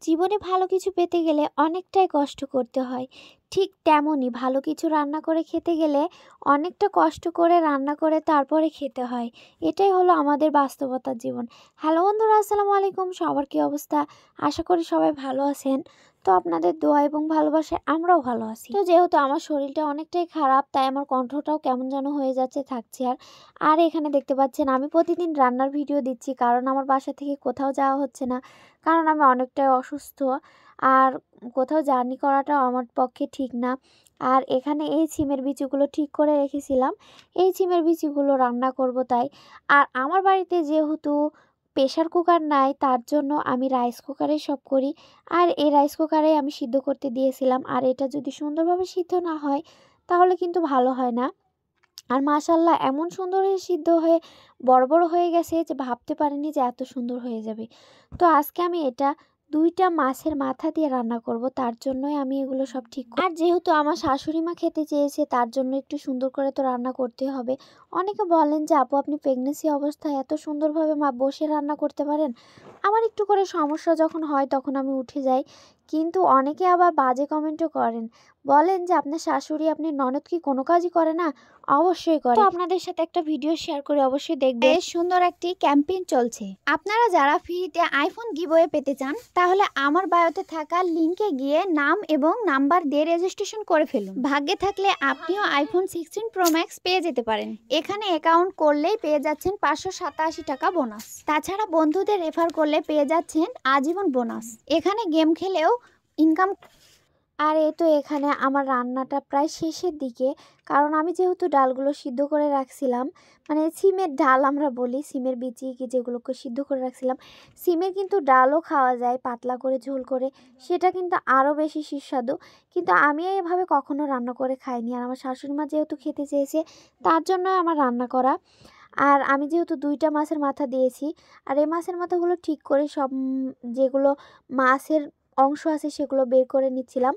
জীবনে ভালো কিছু পেতে গেলে অনেকটাই কষ্ট করতে হয়। ঠিক তেমনই ভালো কিছু রান্না করে খেতে গেলে অনেকটা কষ্ট করে রান্না করে তারপরে খেতে হয়। এটাই হলো আমাদের বাস্তবতার জীবন। হ্যালো বন্ধুরা, আসসালামু আলাইকুম। সবার কী অবস্থা? আশা করি সবাই ভালো আছেন। তো আপনাদের দোয়া এবং ভালোবাসায় আমরাও ভালো আছি। তো যেহেতু আমার শরীরটা অনেকটাই খারাপ, তাই আমার কণ্ঠটাও কেমন যেন হয়ে যাচ্ছে, থাকছে আর এখানে দেখতে পাচ্ছেন আমি প্রতিদিন রান্নার ভিডিও দিচ্ছি, কারণ আমার বাসা থেকে কোথাও যাওয়া হচ্ছে না। কারণ আমি অনেকটাই অসুস্থ, আর কোথাও জার্নি করাটাও আমার পক্ষে ঠিক না। আর এখানে এই সিমের বিচিগুলো ঠিক করে রেখেছিলাম, এই সিমের বিচিগুলো রান্না করব তাই। আর আমার বাড়িতে যেহেতু প্রেশার কুকার নাই, তার জন্য আমি রাইস কুকারে সব করি। আর এই রাইস কুকারে আমি সিদ্ধ করতে দিয়েছিলাম, আর এটা যদি সুন্দরভাবে সিদ্ধ না হয় তাহলে কিন্তু ভালো হয় না। আর মাশাআল্লাহ এমন সুন্দর হয়ে সিদ্ধ হয়ে বড় বড় হয়ে গেছে যে ভাবতে পারিনি যে এত সুন্দর হয়ে যাবে। তো আজকে আমি এটা ২টা মাছের মাথা দিয়ে রান্না করব, তার জন্যই আমি এগুলো সব ঠিক আর যেহেতু আমার শাশুড়ি মা খেতে চেয়েছে, তার জন্য একটু সুন্দর করে তো রান্না করতে হবে। অনেকে বলেন যে আপু, আপনি প্রেগনেন্সি অবস্থায় এত সুন্দরভাবে বসে রান্না করতে পারেন। আমার একটু করে সমস্যা যখন হয় তখন আমি উঠে যাই, কিন্তু অনেকে আবার বাজে কমেন্টও করেন, বলেন যে আপনার শাশুড়ি, আপনি ননদ কি কোনো কাজই করে না? অবশ্যই করে। তো আপনাদের সাথে একটা ভিডিও শেয়ার করে অবশ্যই দেখবেন। বেশ সুন্দর একটি ক্যাম্পেইন চলছে। আপনারা যারা ফ্রিতে আইফোন গিভওয়ে পেতে চান, তাহলে আমার বায়োতে থাকা লিংকে গিয়ে নাম এবং নাম্বার দিয়ে রেজিস্ট্রেশন করে ফেলুন। ভাগ্যে থাকলে আপনিও আইফোন 16 প্রো ম্যাক্স পেয়ে যেতে পারেন। এখানে অ্যাকাউন্ট করলেই পেয়ে যাচ্ছেন 587 টাকা বোনাস। তাছাড়া বন্ধুদের রেফার করলে পেয়ে যাচ্ছেন আজীবন বোনাস। এখানে গেম খেলেও ইনকাম। আর এই তো এখানে আমার রান্নাটা প্রায় শেষের দিকে, কারণ আমি যেহেতু ডালগুলো সিদ্ধ করে রাখছিলাম, মানে সিমের ডাল আমরা বলি, সিমের বিচি কি যেগুলোকে সিদ্ধ করে রাখছিলাম। সিমের কিন্তু ডালও খাওয়া যায় পাতলা করে ঝোল করে, সেটা কিন্তু আরও বেশি সুস্বাদু। কিন্তু আমি এভাবে কখনো রান্না করে খাইনি, আর আমার শাশুড়ি মা যেহেতু খেতে চেয়েছে তার জন্য আমার রান্না করা। আর আমি যেহেতু 2টা মাছের মাথা দিয়েছি, আর এই মাছের মাথাগুলো ঠিক করে সব যেগুলো মাছের অংশ আছে সেগুলো বের করে নিচ্ছিলাম।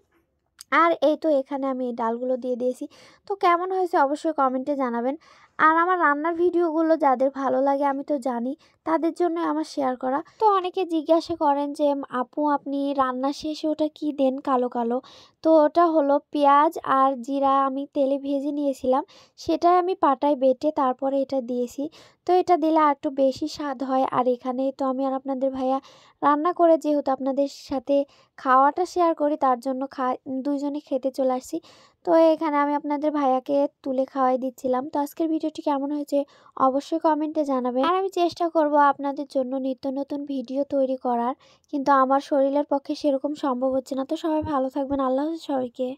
আর এই তো এখানে আমি এই ডালগুলো দিয়ে দিয়েছি। তো কেমন হয়েছে অবশ্যই কমেন্টে জানাবেন। আর আমার রান্নার ভিডিওগুলো যাদের ভালো লাগে আমি তো জানি, তাদের জন্য আমার শেয়ার করা। তো অনেকে জিজ্ঞাসা করেন যে আপু, আপনি রান্না শেষে ওটা কি দেন কালো কালো? তো ওটা হলো পেঁয়াজ আর জিরা আমি তেলে ভেজে নিয়েছিলাম, সেটাই আমি পাটায় বেটে তারপরে এটা দিয়েছি। তো এটা দিলে আর একটু বেশি স্বাদ হয়। আর এখানে তো আমি আর আপনাদের ভাইয়া রান্না করে যেহেতু আপনাদের সাথে খাওয়াটা শেয়ার করি, তার জন্য দুইজনে খেতে চলে আসছি। তো এখানে আমি আপনাদের ভাইয়াকে তুলে খাওয়াই দিচ্ছিলাম। তো আজকের ভিডিওটি কেমন হয়েছে অবশ্যই কমেন্টে জানাবেন। আর আমি চেষ্টা করব আপনাদের জন্য নিত্য নতুন ভিডিও তৈরি করার, কিন্তু আমার শরীরের পক্ষে সেরকম সম্ভব হচ্ছে না। তো সবাই ভালো থাকবেন। আল্লাহ হাফেজ সবাইকে।